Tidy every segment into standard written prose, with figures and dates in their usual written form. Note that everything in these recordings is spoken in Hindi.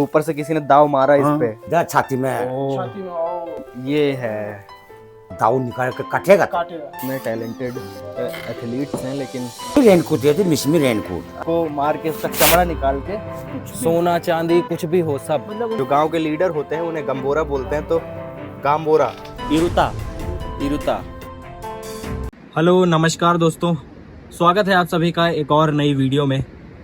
ऊपर से किसी ने दाव मारा इस पे। जा छाती में ये है दाव निकाल के काटेगा। इतने टैलेंटेड एथलीट्स हैं, लेकिन रेनकोट देते मिसमी रेनकोट को मार के उसका चमड़ा निकाल के सोना चांदी कुछ भी हो सब। जो गांव के लीडर होते हैं उन्हें गंबोरा बोलते हैं, तो गांबोरा इरुता इरुता। हेलो नमस्कार दोस्तों, स्वागत है आप सभी का एक और नई वीडियो में।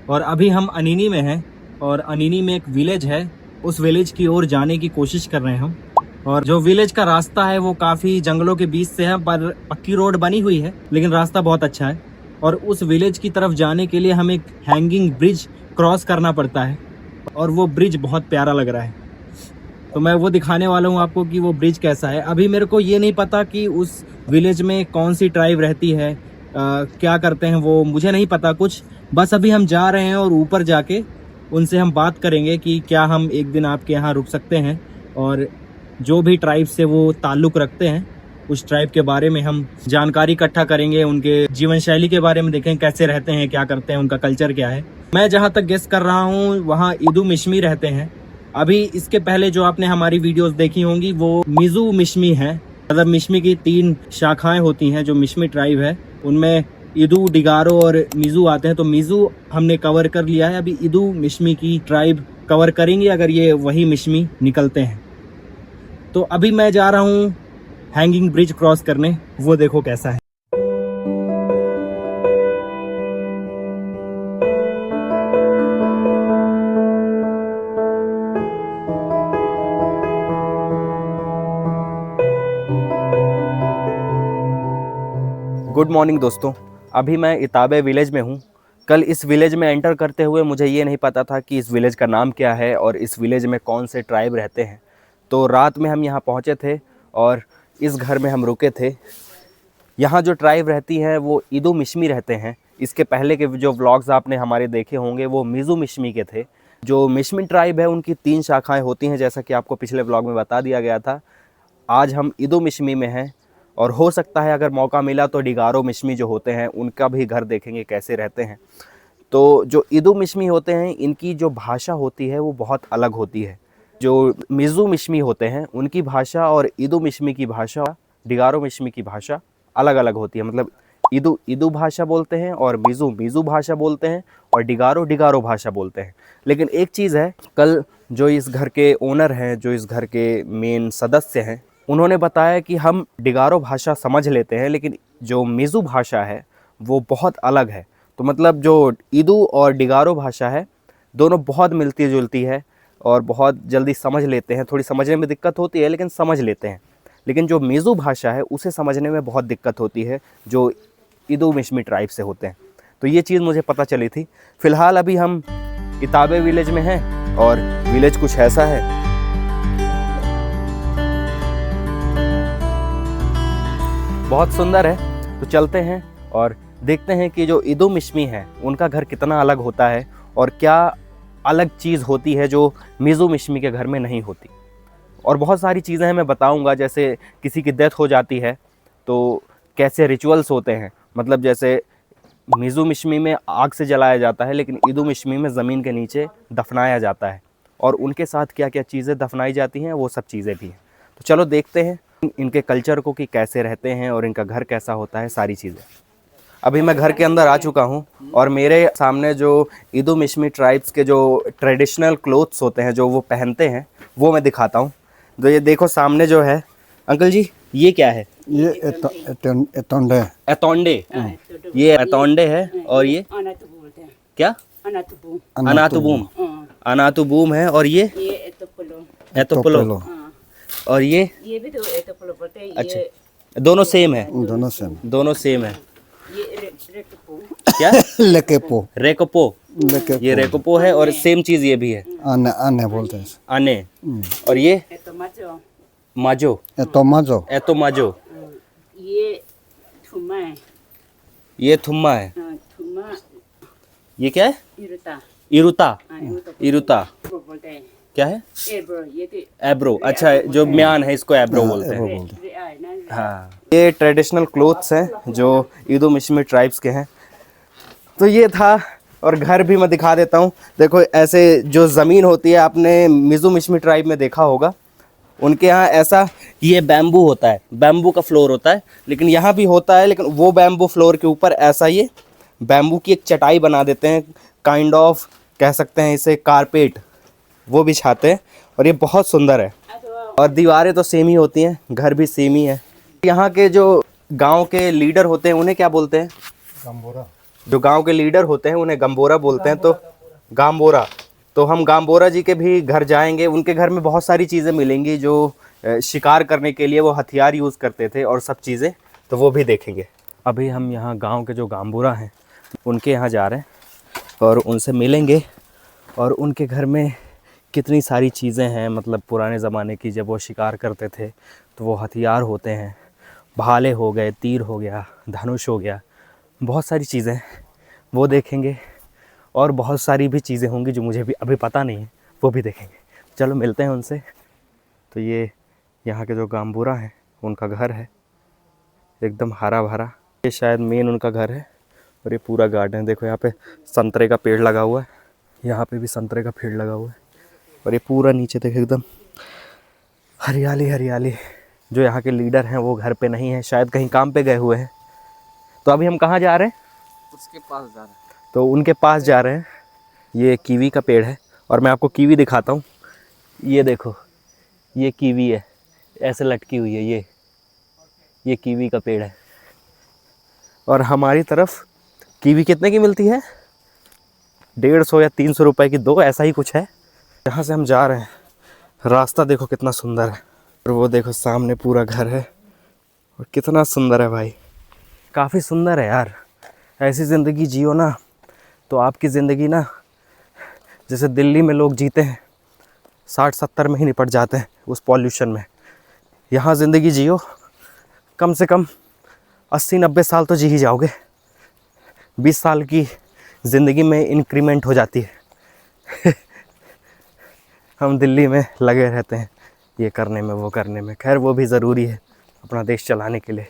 और अभी हम अनिनी में हैं और अनिनी में एक विलेज है, उस विलेज की ओर जाने की कोशिश कर रहे हैं हम। और जो विलेज का रास्ता है वो काफ़ी जंगलों के बीच से है, पर पक्की रोड बनी हुई है, लेकिन रास्ता बहुत अच्छा है। और उस विलेज की तरफ जाने के लिए हमें एक हैंगिंग ब्रिज क्रॉस करना पड़ता है, और वो ब्रिज बहुत प्यारा लग रहा है। तो मैं वो दिखाने वाला हूँ आपको कि वो ब्रिज कैसा है। अभी मेरे को ये नहीं पता कि उस विलेज में कौन सी ट्राइब रहती है, क्या करते हैं वो मुझे नहीं पता कुछ। बस अभी हम जा रहे हैं और ऊपर जाके उनसे हम बात करेंगे कि क्या हम एक दिन आपके यहाँ रुक सकते हैं, और जो भी ट्राइब से वो ताल्लुक़ रखते हैं उस ट्राइब के बारे में हम जानकारी इकट्ठा करेंगे, उनके जीवन शैली के बारे में देखें कैसे रहते हैं, क्या करते हैं, उनका कल्चर क्या है। मैं जहाँ तक गेस कर रहा हूँ वहाँ इदू मिश्मी रहते हैं। अभी इसके पहले जो आपने हमारी वीडियोस देखी होंगी वो मिजू मिश्मी है, मतलब मिश्मी की 3 शाखाएं होती हैं। जो मिश्मी ट्राइब है उनमें इदू, डिगारो और मिजू आते हैं। तो मिजू हमने कवर कर लिया है, अभी इदू मिश्मी की ट्राइब कवर करेंगे अगर ये वही मिश्मी निकलते हैं। तो अभी मैं जा रहा हूँ हैंगिंग ब्रिज क्रॉस करने, वो देखो कैसा है। गुड मॉर्निंग दोस्तों, अभी मैं इताबे विलेज में हूँ। कल इस विलेज में एंटर करते हुए मुझे ये नहीं पता था कि इस विलेज का नाम क्या है और इस विलेज में कौन से ट्राइब रहते हैं। तो रात में हम यहाँ पहुँचे थे और इस घर में हम रुके थे। यहाँ जो ट्राइब रहती है वो इदू मिश्मी रहते हैं। इसके पहले के जो व्लॉग्स आपने हमारे देखे होंगे वो मिजू मिश्मी के थे। जो मिश्मी ट्राइब है उनकी 3 शाखाएँ होती हैं, जैसा कि आपको पिछले व्लॉग में बता दिया गया था। आज हम इदू मिश्मी में हैं और हो सकता है अगर मौका मिला तो डिगारो मिश्मी जो होते हैं उनका भी घर देखेंगे कैसे रहते हैं। तो जो इदू मिश्मी होते हैं इनकी जो भाषा होती है वो बहुत अलग होती है। जो मिजू मिश्मी होते हैं उनकी भाषा और इदू मिश्मी की भाषा, डिगारो मिश्मी की भाषा अलग अलग होती है। मतलब इदू इदू भाषा बोलते हैं और मिजू मिजू भाषा बोलते हैं और डिगारो डिगारो भाषा बोलते हैं। लेकिन एक चीज़ है, कल जो इस घर के ओनर हैं, जो इस घर के मेन सदस्य हैं, उन्होंने बताया कि हम डिगारो भाषा समझ लेते हैं लेकिन जो मिजू भाषा है वो बहुत अलग है। तो मतलब जो इदू और डिगारो भाषा है दोनों बहुत मिलती जुलती है और बहुत जल्दी समझ लेते हैं। थोड़ी समझने में दिक्कत होती है लेकिन समझ लेते हैं। लेकिन जो मिजू भाषा है उसे समझने में बहुत दिक्कत होती है जो इदू मिश्मी ट्राइब से होते हैं। तो ये चीज़ मुझे पता चली थी। फ़िलहाल अभी हम इताबे विलेज में हैं और विलेज कुछ ऐसा है। बहुत सुंदर है। तो चलते हैं और देखते हैं कि जो इदू मिश्मी है उनका घर कितना अलग होता है और क्या अलग चीज़ होती है जो मिजू मिश्मी के घर में नहीं होती। और बहुत सारी चीज़ें हैं मैं बताऊंगा, जैसे किसी की डेथ हो जाती है तो कैसे रिचुअल्स होते हैं। मतलब जैसे मिजू मिश्मी में आग से जलाया जाता है लेकिन इदू मिश्मी में ज़मीन के नीचे दफनाया जाता है, और उनके साथ क्या क्या चीज़ें दफनाई जाती हैं वो सब चीज़ें भी हैं। तो चलो देखते हैं इनके कल्चर को कि कैसे रहते हैं और इनका घर कैसा होता है, सारी चीज़ें। अभी मैं घर के अंदर आ चुका हूँ और मेरे सामने जो इदू मिश्मी ट्राइब्स के जो ट्रेडिशनल क्लोथ्स होते हैं जो वो पहनते हैं वो मैं दिखाता हूँ। तो ये देखो सामने जो है, अंकल जी ये क्या है? ये एतोंडे। एतोंडे, ये एतोंडे है। और ये क्या? अनातुबूम। अनातुबूम है। और ये एतोपोलो। और ये भी तो एतोपोलो बोलते हैं। अच्छा, दोनों सेम है? दोनों सेम है। ये रेकपो। क्या? लेकेपो। रेकपो। ये रेकपो है और सेम चीज ये भी है। आने आने बोलते हैं। आने। और ये एतोमाजो। माजो। एतोमाजो। एतोमाजो। ये थुम्मा है। ये थुम्मा है। थुम्मा। ये क्या है? इरुता। इरुता। इरुता बोलते हैं। क्या है? एब्रो। ये तो एब्रो। अच्छा, जो म्यान है इसको एब्रो बोलते हैं। हाँ, ये ट्रेडिशनल क्लोथ्स हैं जो इदू मिश्मी ट्राइब्स के हैं। तो ये था और घर भी मैं दिखा देता हूँ। देखो ऐसे जो ज़मीन होती है, आपने मिज़ो मिश्मी ट्राइब में देखा होगा, उनके यहाँ ऐसा ये बैम्बू होता है, बैम्बू का फ्लोर होता है, लेकिन यहाँ भी होता है, लेकिन वो बैम्बू फ्लोर के ऊपर ऐसा ये बैम्बू की एक चटाई बना देते हैं, काइंड ऑफ कह सकते हैं इसे कारपेट, वो बिछाते हैं और ये बहुत सुंदर है। और दीवारें तो सेम ही होती हैं, घर भी सेम ही है। यहाँ के जो गांव के लीडर होते हैं उन्हें क्या बोलते हैं? गंबोरा। जो गांव के लीडर होते हैं उन्हें गंबोरा बोलते हैं। तो गांबोरा, तो हम गांबोरा जी के भी घर जाएंगे। उनके घर में बहुत सारी चीज़ें मिलेंगी जो शिकार करने के लिए वो हथियार यूज़ करते थे और सब चीज़ें, तो वो भी देखेंगे। अभी हम यहाँ गांव के जो गांबोरा हैं उनके यहाँ जा रहे हैं और उनसे मिलेंगे, और उनके घर में कितनी सारी चीज़ें हैं, मतलब पुराने ज़माने की, जब वो शिकार करते थे तो वो हथियार होते हैं, भाले हो गए, तीर हो गया, धनुष हो गया, बहुत सारी चीज़ें वो देखेंगे। और बहुत सारी भी चीज़ें होंगी जो मुझे भी अभी पता नहीं है, वो भी देखेंगे। चलो मिलते हैं उनसे। तो ये यहाँ के जो गांबोरा हैं उनका घर है, एकदम हरा भरा। ये शायद मेन उनका घर है। और ये पूरा गार्डन, देखो यहाँ पे संतरे का पेड़ लगा हुआ है, यहाँ पे भी संतरे का पेड़ लगा हुआ है, और ये पूरा नीचे देखो एकदम हरियाली हरियाली। जो यहाँ के लीडर हैं वो घर पे नहीं है, शायद कहीं काम पे गए हुए हैं। तो अभी हम कहाँ जा रहे हैं? उसके पास जा रहा है। तो उनके पास जा रहे हैं। ये कीवी का पेड़ है, और मैं आपको कीवी दिखाता हूँ। ये देखो, ये कीवी है, ऐसे लटकी हुई है, ये कीवी का पेड़ है। और हमारी तरफ कीवी कितने की मिलती है? 150 या 300 रुपए की 2, ऐसा ही कुछ है। जहाँ से हम जा रहे हैं रास्ता देखो कितना सुंदर है, और वो देखो सामने पूरा घर है, और कितना सुंदर है भाई, काफ़ी सुंदर है यार। ऐसी ज़िंदगी जियो ना तो आपकी ज़िंदगी ना, जैसे दिल्ली में लोग जीते हैं 60-70 में ही निपट जाते हैं उस पॉल्यूशन में। यहाँ ज़िंदगी जियो, कम से कम 80-90 साल तो जी ही जाओगे। 20 साल की ज़िंदगी में इंक्रीमेंट हो जाती है। हम दिल्ली में लगे रहते हैं ये करने में, वो करने में। खैर वो भी ज़रूरी है अपना देश चलाने के लिए,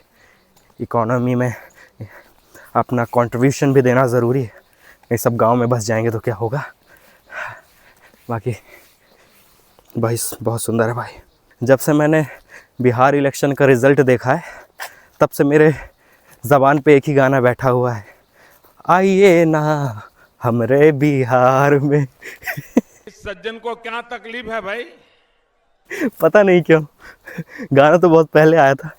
इकोनॉमी में अपना कंट्रीब्यूशन भी देना ज़रूरी है। नहीं सब गांव में बस जाएंगे तो क्या होगा। बाकी भाई बहुत सुंदर है भाई। जब से मैंने बिहार इलेक्शन का रिज़ल्ट देखा है तब से मेरे ज़बान पे एक ही गाना बैठा हुआ है, आइए ना हमरे बिहार में। इस सज्जन को क्या तकलीफ है भाई? पता नहीं क्यों, गाना तो बहुत पहले आया था,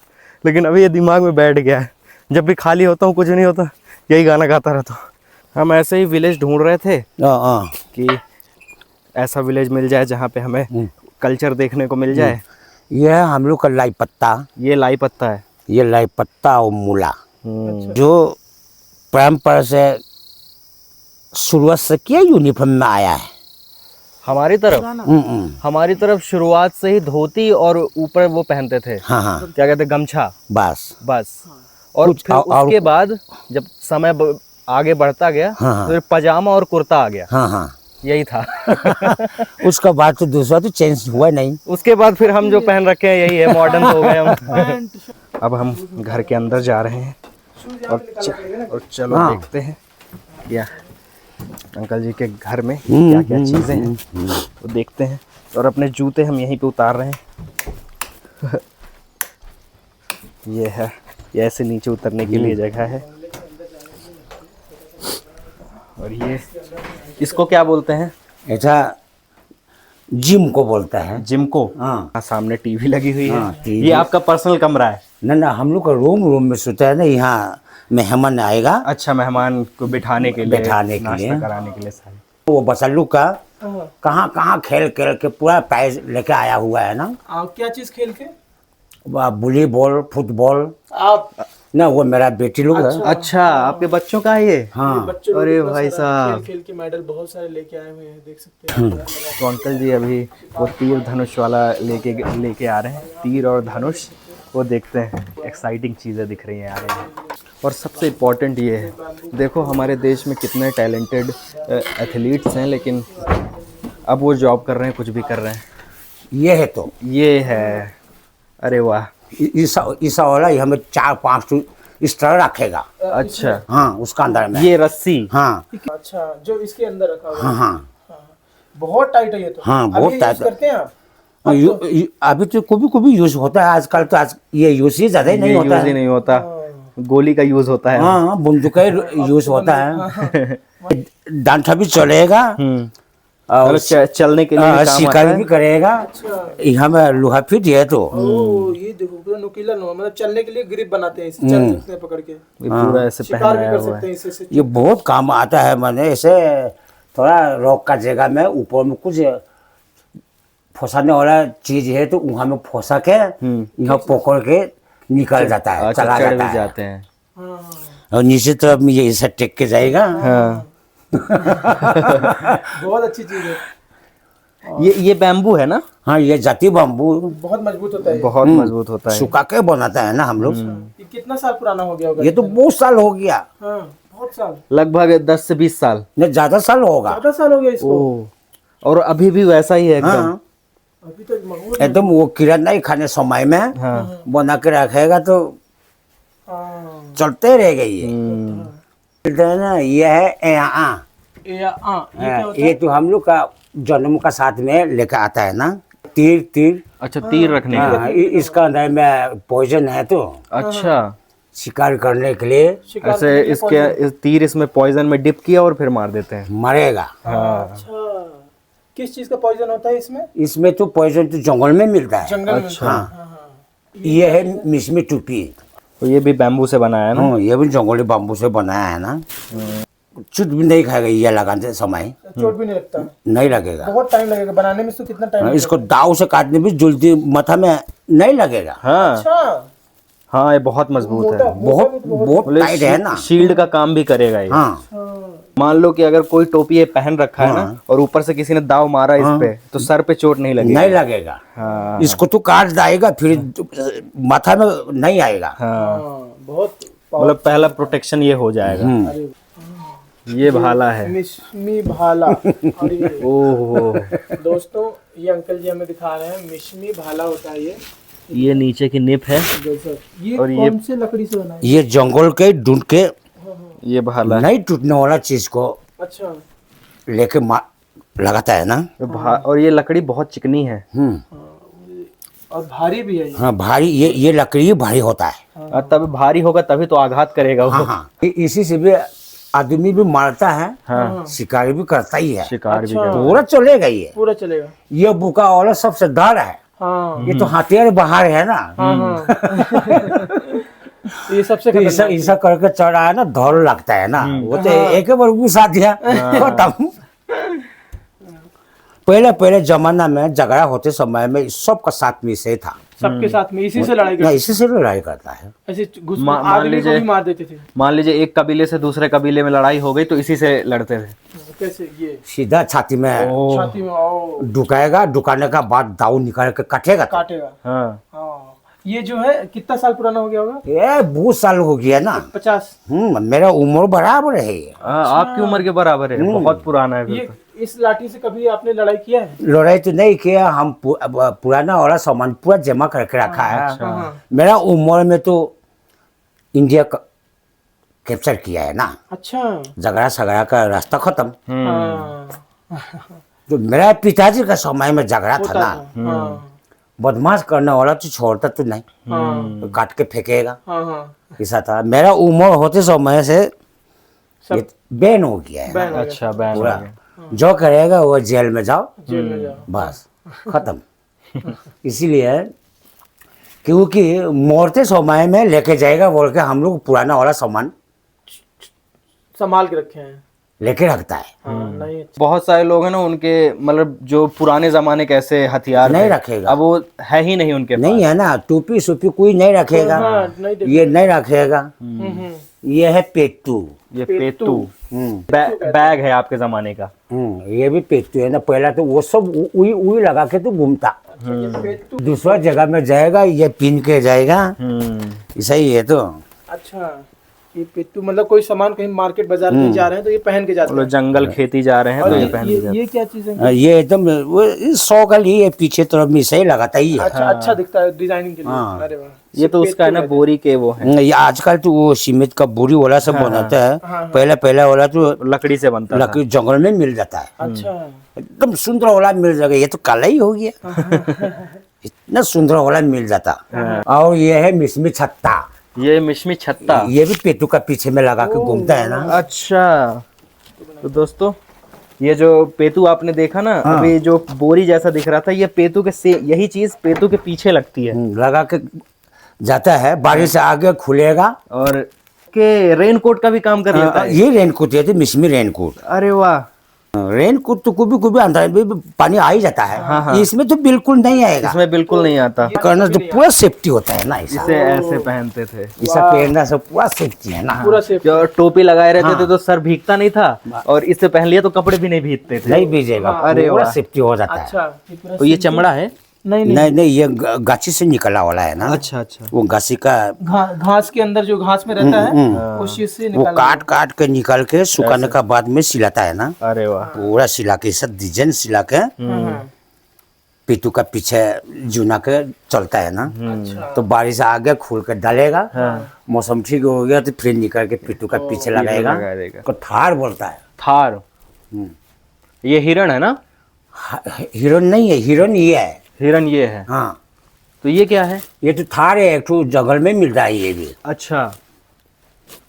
लेकिन अभी ये दिमाग में बैठ गया है। जब भी खाली होता हूँ, कुछ नहीं होता, यही गाना गाता रहता हूँ। हम ऐसे ही विलेज ढूंढ रहे थे कि ऐसा विलेज मिल जाए जहाँ पे हमें कल्चर देखने को मिल जाए। ये है हम लोग का लाई पत्ता, ये लाई पत्ता है। ये लाई पत्ता और मूला जो परंपरा से शुरुआत से किया यूनिफॉर्म में आया है। हमारी तरफ शुरुआत से ही धोती और ऊपर वो पहनते थे, हाँ हाँ क्या कहते हैं, गमछा, बस। और फिर उसके बाद जब समय आगे बढ़ता गया तो फिर पजामा और कुर्ता आ गया। हाँ हाँ यही था। उसका बाद तो दूसरा तो चेंज हुआ नहीं। उसके बाद फिर हम जो पहन रखे हैं यही है, मॉडर्न हो गए हम। अब हम घर के अंदर जा रहे हैं और चलो देखते हैं या अंकल जी के घर में क्या क्या चीज़ें हैं तो देखते हैं। और अपने जूते हम यहीं पे उतार रहे हैं। ये है, ये ऐसे नीचे उतरने के लिए जगह है। और ये इसको क्या बोलते हैं? ऐसा जिम को बोलता है। जिम को। हाँ सामने टीवी लगी हुई है। TV। ये आपका पर्सनल कमरा है? ना हम लोग का रूम में सोचा है ना, यहाँ मेहमान आएगा। अच्छा, मेहमान को बिठाने के लिए, नाश्ता कराने के लिए सारे। वो बसल्लू का कहाँ कहाँ खेल के पूरा प्राइज लेके आया हुआ है ना। क्या चीज खेल के? Volleyball, football. आप ना वो मेरा बेटी लोग है। अच्छा, आपके बच्चों का है ये? हाँ। अरे भाई साहब, खेल के मेडल बहुत सारे लेके आए हुए हैं, देख सकते हैं। तो अंकल जी अभी वो तीर धनुष वाला लेके आ रहे हैं, तीर और धनुष। वो देखते हैं, एक्साइटिंग चीज़ें दिख रही हैं आ रही हैं। और सबसे इम्पोर्टेंट ये है, देखो हमारे देश में कितने टैलेंटेड एथलीट्स हैं, लेकिन अब वो जॉब कर रहे हैं, कुछ भी कर रहे हैं। ये है तो ये है, अरे वाह। ईसा वाला हमें 4-5 इस तरह रखेगा। अच्छा, हाँ उसका अंदर में। ये रस्सी। हाँ अच्छा, जो इसके अंदर रखा हुआ हाँ है। हाँ बहुत टाइट है ये तो। हाँ, बहुत अभी टाइट यूज है। करते हैं आप? अभी तो कभी कभी यूज होता है, आजकल तो आज ये यूज ही ज्यादा ही नहीं ये होता यूज ही है। नहीं होता, गोली का यूज होता है। हाँ बंदूक का यूज होता है। डांठा भी चलेगा और मतलब चलने के लिए भी काम आता शिकारी है। भी करेगा। यहाँ में लोहा फिट है तो ओ, ये देखो पूरा नुकीला नुमा, मतलब चलने के लिए ग्रिप बनाते हैं, इससे चल सकते हैं पकड़ के, ये पूरा ऐसे शिकार भी पहनाया कर हुआ सकते है। हैं इससे। ये बहुत काम आता है। मैंने ऐसे थोड़ा रॉक का जगह में ऊपर में कुछ फंसाने वाला चीज है तो वहाँ में फंसा के यहाँ पकड़ के निकल जाता है, अच्छा, चला चढ़ भी जाता है। जाते हैं। और नीचे तरफ में ये ऐसा टेक के जाएगा। हाँ, बहुत अच्छी चीज है, ये बैम्बू है ना, हाँ ये जाति बम्बू बहुत मजबूत होता है ये। बहुत मजबूत होता है। सुखा के बनाता है ना हम लोग। ये कितना साल पुराना हो गया होगा? ये तो बहुत साल हो गया, हाँ, बहुत साल, लगभग 10 से 20 साल। नहीं ज्यादा साल होगा। ज्यादा साल हो गया इसको। ओ, और अभी भी वैसा ही है एकदम। हाँ अभी तक मगूर। एकदम वो किरण नहीं खाने समय में हाँ। बना के रखेगा तो हाँ, चलते रहेगा ये। हम्म, बोलते हैं ना ये है ये क्या होता ये तो हम लोग का जन्म का साथ में लेकर आता है ना, तीर तीर। अच्छा, तीर रखने का। हाँ, इसका अंदर में पॉइजन है तो अच्छा, शिकार करने के लिए शिकार ऐसे के लिए इसके तीर इसमें पॉइजन में डिप किया और फिर मार देते हैं। मरेगा। अच्छा, किस चीज का पॉइजन होता है इसमें? इसमें तो पॉइजन तो जंगल में मिलता है। जंगल में। अच्छा। हाँ, ये है मिसमी टूपी। तो ये भी बैम्बू से बनाया है ना। हाँ ये भी जंगली बाम्बू से बनाया है ना। चुट भी नहीं खाएगा ये लगाते समय, चोट भी नहीं लगता, नहीं लगेगा। बहुत टाइम लगेगा बनाने में। इसको कितना टाइम? इसको दाव से काटने भी जल्दी माथा में नहीं लगेगा। हाँ अच्छा, हाँ, ये बहुत मजबूत है। बहुत बहुत टाइट है ना। शील्ड का काम भी करेगा ये। हाँ मान लो कि अगर कोई टोपी ये पहन रखा है ना और ऊपर से किसी ने दाव मारा इस पे, तो सर पे चोट नहीं लगेगी। नहीं लगेगा। हाँ इसको तो काट जाएगा फिर माथा में नहीं आएगा। हाँ, बहुत मतलब पहला प्रोटेक्शन ये हो जाएगा। ये भाला है। मिश्मी भाला। अरे ओहो, दोस्तों, ये अंकल जी हमें दिखा रहे हैं, मिश्मी भाला होता है ये। ये नीचे की निप है ये और ये- कौन से लकड़ी से बना है? ये जंगल के ढूंढ के ये भाला है। नहीं टूटने वाला चीज को अच्छा, लेके लगाता है ना। और ये लकड़ी बहुत चिकनी है। और भारी भी है ये। हाँ भारी, ये लकड़ी भारी होता है। और तब भारी होगा तभी तो आघात करेगा वो। हाँ हाँ, इसी से भी आदमी भी मारता है, हाँ, शिकारी भी करता ही है। शिकार भी अच्छा। करता पूरा चलेगा ये। पूरा चलेगा। ये बुका वाला सबसे डर है। हाँ ये तो हथियार बाहर है ना। हाँ हाँ। ये सबसे तो ऐसा खतरनाक। ऐसा करके चढ़ा है ना, धौल लगता है ना। वो तो एक बार घुसा दिया खत्म। पहले पहले जमाना में झगड़ा होते समय में सबका साथ में से था। सबके साथ में इसी से लड़ाई ना करते इसी से लड़ाई करता है। ऐसे घुस मान आदमी को लीजिए- भी मार देते थे। मान लीजिए एक कबीले से दूसरे कबीले में लड़ाई हो गई तो इसी से लड़ते थे। कैसे? ये सीधा छाती में छाती में आओ, ढुकाएगा, ढुकाने का बाद दाऊ निकाल के काटेगा। काटेगा। हाँ, हाँ, ये जो है कितना साल पुराना हो गया होगा? ये बहुत साल हो गया ना। 50। मेरा उम्र बराबर है ये। आपकी उम्र के बराबर है। बहुत पुराना है फिर ये तो। इस लाठी से कभी आपने लड़ाई किया है? लड़ाई तो नहीं किया, हम पुराना वाला सामान पूरा जमा करके रखा है। हाँ। मेरा उम्र में तो इंडिया कैप्चर किया है ना। अच्छा। झगड़ा सगड़ा का रास्ता खत्म। हाँ, तो मेरा पिताजी का समय में झगड़ा था होता ना, था। हाँ बदमाश करने वाला तो छोड़ता तो नहीं, हाँ तो काट के फेंकेगा। हाँ हाँ। ऐसा था। मेरा उम्र होते समय से सब ये बैन हो गया है। बैन हो गया। अच्छा, बैन हो पूरा गया। जो करेगा वो जेल में जाओ, जेल में जाओ। बस खत्म। इसीलिए क्योंकि मरते समय में लेके जाएगा बोल के हम लोग पुराना वाला सामान संभाल के रखे हैं। लेके रखता है। हाँ, नहीं अच्छा। बहुत सारे लोग हैं ना, उनके मतलब जो पुराने जमाने के ऐसे हथियार नहीं थे, रखेगा। अब वो है ही नहीं उनके नहीं है ना, टोपी सूपी कोई नहीं रखेगा। हाँ, नहीं देखो। ये नहीं रखेगा। ये है पेट्टू। पास। ये पेट्टू हम्म, बैग है आपके जमाने का। ये भी पेट्टू है ना। पहला तो वो सब उई उई लगा के तो घूमता, पेट्टू। दूसरा जगह में जाएगा ये पिन के जाएगा। ऐसा ही है तो। अच्छा, ये पिट्टू मतलब कोई सामान कहीं मार्केट बाजार में जा रहे हैं तो ये पहन के जाते लोग हैं। जंगल खेती जा रहे हैं और तो ये पहन के जाते ये क्या चीज है? ये एकदम वो 100 का लिए पीछे तरफ में सही लगाता ही है। अच्छा दिखता है डिजाइनिंग के लिए। हाँ। अरे वाह, हैं। ये तो उसका है ना बोरी के वो है, ये आजकल तो वो सीमेंट का बोरी वाला सब बनाता है। पहले वाला तो लकड़ी से बनता था। लकड़ी जंगल में मिल जाता है, अच्छा एकदम सुंदर वाला मिल जाएगा। ये तो काला ही हो गया। इतना सुंदर वाला मिल जाता। और ये है मिसमी छत्ता, ये मिशमी छत्ता। ये भी पेटू का पीछे में लगा के घूमता है ना। अच्छा, तो दोस्तों ये जो पेतू आपने देखा ना, अभी जो बोरी जैसा दिख रहा था, ये पेतू के से यही चीज पेतू के पीछे लगती है लगा के जाता है, बारिश से आगे खुलेगा। और के रेनकोट का भी काम कर लेता है। ये रेनकोट है, मिसमी रेनकोट। अरे वाह, रेनकोट तो कभी अंदर भी पानी आ ही जाता है। इसमें तो बिल्कुल नहीं आएगा। इसमें बिल्कुल नहीं आता। करना तो पूरा सेफ्टी होता है ना। इसे ऐसे पहनते थे। इसे पहनना से पूरा सेफ्टी है ना। पूरा सेफ। जो टोपी लगाए रहते थे तो सर भीगता नहीं था, और इससे पहन लिया तो कपड़े भी नहीं भीगते थे। नहीं भीजेगा, अरे पूरा वाह। सेफ्टी हो जाता है। अच्छा तो ये चमड़ा है? नहीं नहीं ये गाछी से निकला वाला है ना। अच्छा अच्छा। वो गाछी का घास के अंदर जो घास में रहता है उस चीज से वो काट के निकाल के सुखाने का बाद में सिलाता है ना। अरे वाह। पूरा सिला के सब डिजाइन सिला के पिट्टू का पीछे जुना के चलता है ना। तो बारिश आगे खोल के डालेगा, मौसम ठीक हो गया तो फिर निकल के पिट्टू का पीछे लगाएगा। लगा देगा। तो थार बोलता है। थार। ये हिरण है ना? हिरन नहीं है, हिरन ये है। हिरण ये है। हाँ, तो ये क्या है? ये तो थार है, एक तो जंगल में मिल रहा है ये भी। अच्छा,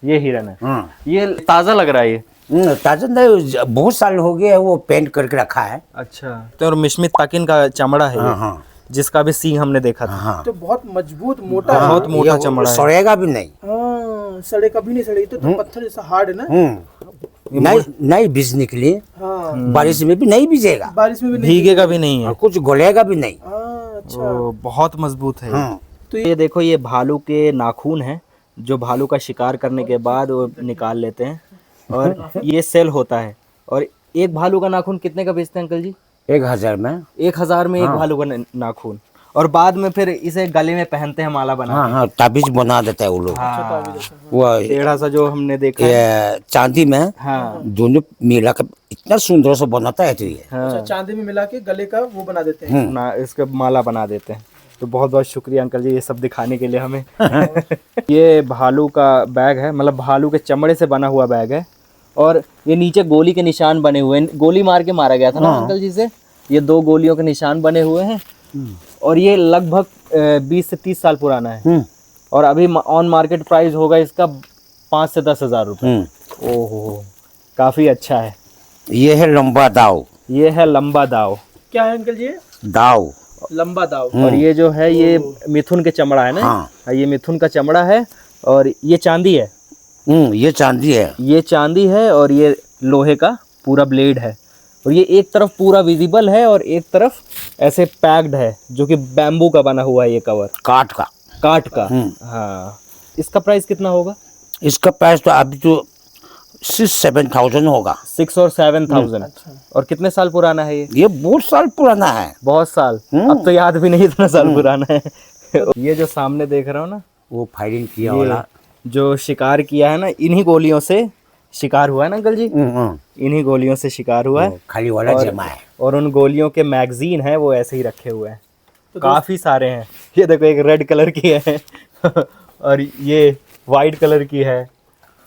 ये हिरण है। हाँ ये ताजा लग रहा है ये। ताजा नहीं, बहुत साल हो गए वो पेंट करके रखा है। अच्छा, तो और मिशमी ताकिन का चमड़ा है ये, हाँ जिसका भी सींग हमने देखा था। हाँ तो बहुत मजबूत मोटा है। बहुत मोटा चमड़ा है। सड़ेगा भी नहीं। हाँ, सड़े कभी नहीं सड़े। तो पत्थर जैसा हार्ड है ना। नहीं भीजने के लिए। हाँ, बारिश में भी नहीं भीजेगा, बारिश में भी नहीं। भीगेगा भी नहीं है। और कुछ गलेगा भी नहीं। हाँ, अच्छा। ओ, बहुत मजबूत है। हाँ तो ये देखो, ये भालू के नाखून हैं, जो भालू का शिकार करने के बाद वो निकाल लेते हैं, और ये सेल होता है। और एक भालू का नाखून कितने का बेचते हैं अंकल जी? 1000 में। 1000 में एक भालू का नाखून। और बाद में फिर इसे गले में पहनते हैं, माला बना। हाँ ताबीज बना देता है वो लोग। वो टेढ़ा सा जो हमने देखा है। ये चांदी में हाँ दोनों मिला कर इतना सुंदर से बनाता है। तो ये अच्छा, चांदी में मिला के गले का वो बना देते हैं। ना, इसके माला बना देते हैं। तो बहुत बहुत शुक्रिया अंकल जी, ये सब दिखाने के लिए हमें। ये भालू का बैग है, मतलब भालू के चमड़े से बना हुआ बैग है। और ये नीचे गोली के निशान बने हुए हैं, गोली मार के मारा गया था ना अंकल जी से। ये 2 गोलियों के निशान बने हुए हैं। और ये लगभग 20 से 30 साल पुराना है। और अभी ऑन मार्केट प्राइस होगा इसका 5 से 10 हज़ार रुपये। ओहो, काफ़ी अच्छा है। ये है लंबा दाव। ये है लंबा दाव। क्या है अंकल जी? दाव लंबा दाव। और ये जो है ये मिथुन के चमड़ा है ना। हाँ। ये मिथुन का चमड़ा है। और ये चांदी है। ये चांदी है। ये चांदी है और ये लोहे का पूरा ब्लेड है। और ये एक तरफ पूरा विजिबल है और एक तरफ ऐसे पैक्ड है, जो कि बैम्बू का बना हुआ है ये कवर, काठ का। काठ का। हाँ, इसका प्राइस कितना होगा? इसका प्राइस तो अभी तो 6-7,000 होगा। 6 और 7,000। और कितने साल पुराना है ये? ये बहुत साल पुराना है। बहुत साल। अब तो याद भी नहीं इतना साल पुराना है। ये जो सामने देख रहा हूँ ना, वो फायरिंग किया वाला जो शिकार किया है ना, इन्हीं गोलियों से शिकार हुआ है ना अंकल जी। इन्हीं गोलियों से शिकार हुआ है। खाली वाला जमा है। और उन गोलियों के मैगजीन है वो ऐसे ही रखे हुए हैं। काफी सारे हैं। ये देखो, एक रेड कलर की है और ये वाइट कलर की है।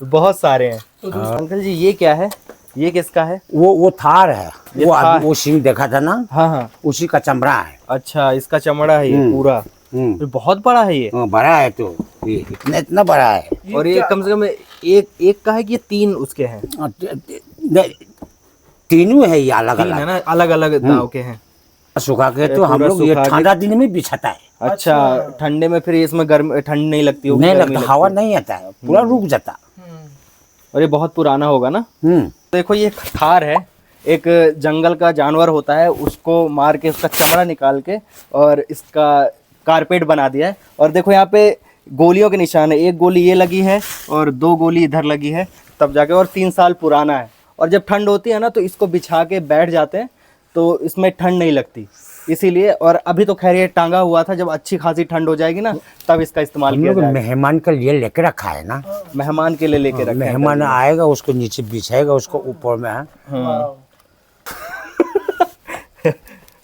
बहुत सारे हैं। अंकल जी ये क्या है? ये किसका है? वो थार है। ये वो थार। वो सिंह देखा था ना, हाँ हाँ। उसी का चमड़ा है। अच्छा, इसका चमड़ा है ये पूरा। ये बहुत बड़ा है ये। बड़ा है तो ये इतना बड़ा है। और ये कम से कम एक का है कि ये 3 उसके हैं? तीनों है ये अलग 3 है अलग। ना, अलग अलग दाव के हैं। सुखा के तो पूरा हम लोग ये सुखा के- ठंडा दिन में बिछाता है। अच्छा, ठंडे में फिर इसमें गर्म ठंड नहीं लगती होगी? नहीं गर्मी लगता, हवा नहीं आता है, पूरा रुक जाता। और ये बहुत पुराना होगा ना। हम्म देखो, ये थार है, एक जंगल का जानवर होता है, उसको मार के उसका चमड़ा निकाल के और इसका कारपेट बना दिया है। और देखो यहाँ पे गोलियों के निशान है। एक गोली ये लगी है और 2 गोली इधर लगी है तब जाके। और 3 साल पुराना है। और जब ठंड होती है ना तो इसको बिछा के बैठ जाते हैं तो इसमें ठंड नहीं लगती। इसीलिए। और अभी तो खैर ये टांगा हुआ था, जब अच्छी खासी ठंड हो जाएगी ना तब इसका इस्तेमाल हम किया लोग जाएगा। मेहमान के लिए लेके रखा है ना, मेहमान के लिए लेके रखे हैं मेहमान आएगा उसको नीचे बिछाएगा, उसको ऊपर में है। वाह।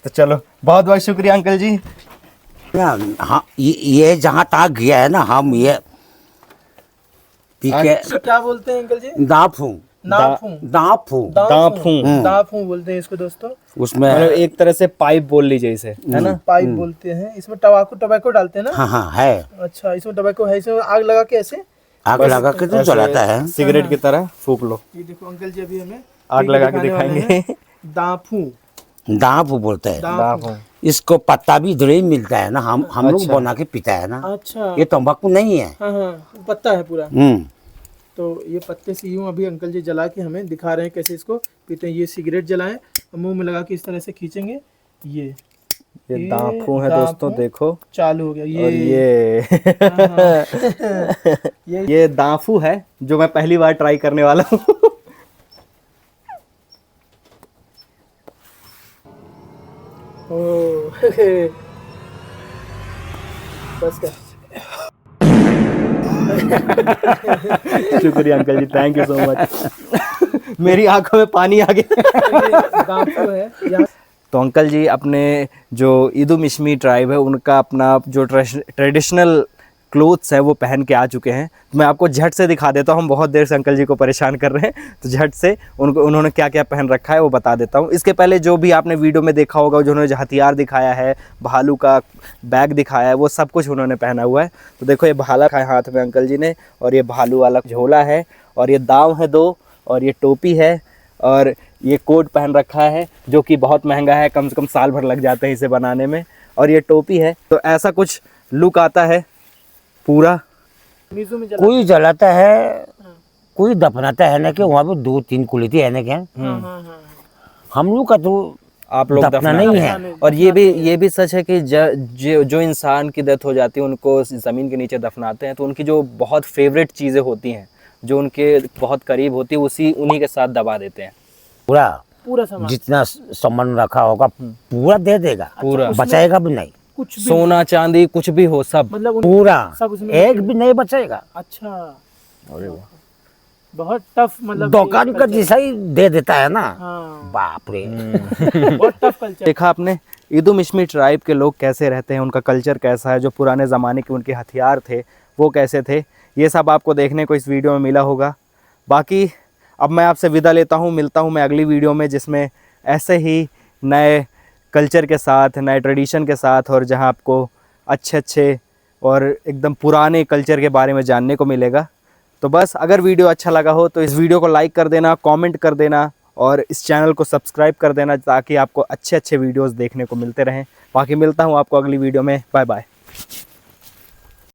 तो चलो, बहुत बहुत शुक्रिया अंकल जी। हाँ, ये जहाँ तक गया है ना, हम ये पी के इसको क्या बोलते हैं अंकल जी? दाफू नाफू। दाफू दाफू। दाफू बोलते हैं इसको दोस्तों। उसमें मतलब एक तरह से पाइप बोल लीजिए इसे, है ना। पाइप बोलते हैं। इसमें टबाको डालते हैं ना? हाँ हाँ है, अच्छा, इसमें टबाको है, इसमें आग लगा के ऐसे। आग लगा के तो जलाता है। सिगरेट की तरह फूक लो। ये देखो अंकल जी अभी हमें आग लगा के दिखाने वाले दिखाएंगे। हैं। दाफू। दाफू बोलते हैं। दाफू। इसको पत्ता भी इधर ही मिलता है ना, हम लोग बना के पीता है ना। अच्छा। ये तंबाकू नहीं है। हाँ हाँ, पत्ता है पूरा। तो ये पत्ते से यूं अभी अंकल जी जला के हमें दिखा रहे हैं कैसे इसको पीते हैं। ये सिगरेट जलाएं और मुंह में लगा के इस तरह से खींचेंगे। ये दाफू है दाफू दोस्तों, देखो। चालू हो गया और ये दाफू है जो मैं पहली बार ट्राई करने वाला हूँ। ओ बस कर। शुक्रिया uncle ji, thank you so much. मेरी आंखों में पानी आ गया। दाफू है यहाँ। तो अंकल जी अपने जो इदु मिश्मी ट्राइब है उनका अपना जो ट्रेडिशनल क्लोथ्स है वो पहन के आ चुके हैं। मैं आपको झट से दिखा देता हूँ, हम बहुत देर से अंकल जी को परेशान कर रहे हैं, तो झट से उन्होंने क्या क्या पहन रखा है वो बता देता हूँ। इसके पहले जो भी आपने वीडियो में देखा होगा, जो उन्होंने हथियार दिखाया है, भालू का बैग दिखाया है, वो सब कुछ उन्होंने पहना हुआ है। तो देखो ये भाला है हाथ में अंकल जी ने, और ये भालू वाला झोला है, और ये दाव है 2, और ये टोपी है, और ये कोट पहन रखा है जो कि बहुत महंगा है, कम से कम साल भर लग जाते हैं इसे बनाने में, और ये टोपी है। तो ऐसा कुछ लुक आता है पूरा। मीजू में कोई जलाता है, कोई दफनाता है ना, कि वहाँ पे 2-3 कुलीती है ना क्या। हम लोग का तो आप लोग दफना नहीं है। और ये भी सच है कि जो इंसान की डेथ हो जाती है उनको ज़मीन के नीचे दफनाते हैं, तो उनकी जो बहुत फेवरेट चीज़ें होती हैं, जो उनके बहुत करीब होती है, उन्हीं के साथ दबा देते हैं। पूरा सामान जितना सामान रखा होगा पूरा दे देगा, पूरा बचाएगा भी नहीं। कुछ भी सोना चांदी कुछ भी हो, सब मतलब पूरा सब उसमें एक भी नहीं बचेगा। अच्छा। अरे वाह, बहुत टफ मतलब दुकान का जैसा ही दे देता है ना। हाँ, बाप रे। बहुत टफ कल्चर। देखा आपने इदु मिश्मी ट्राइब के लोग कैसे रहते हैं, उनका कल्चर कैसा है, जो पुराने ज़माने के उनके हथियार थे वो कैसे थे, ये सब आपको देखने को इस वीडियो में मिला होगा। बाकी अब मैं आपसे विदा लेता हूँ, मिलता हूँ मैं अगली वीडियो में, जिसमें ऐसे ही नए कल्चर के साथ, नए ट्रेडिशन के साथ, और जहाँ आपको अच्छे और एकदम पुराने कल्चर के बारे में जानने को मिलेगा। तो बस अगर वीडियो अच्छा लगा हो तो इस वीडियो को लाइक कर देना, कमेंट कर देना, और इस चैनल को सब्सक्राइब कर देना, ताकि आपको अच्छे वीडियोस देखने को मिलते रहें। बाकी मिलता हूँ आपको अगली वीडियो में। Bye bye.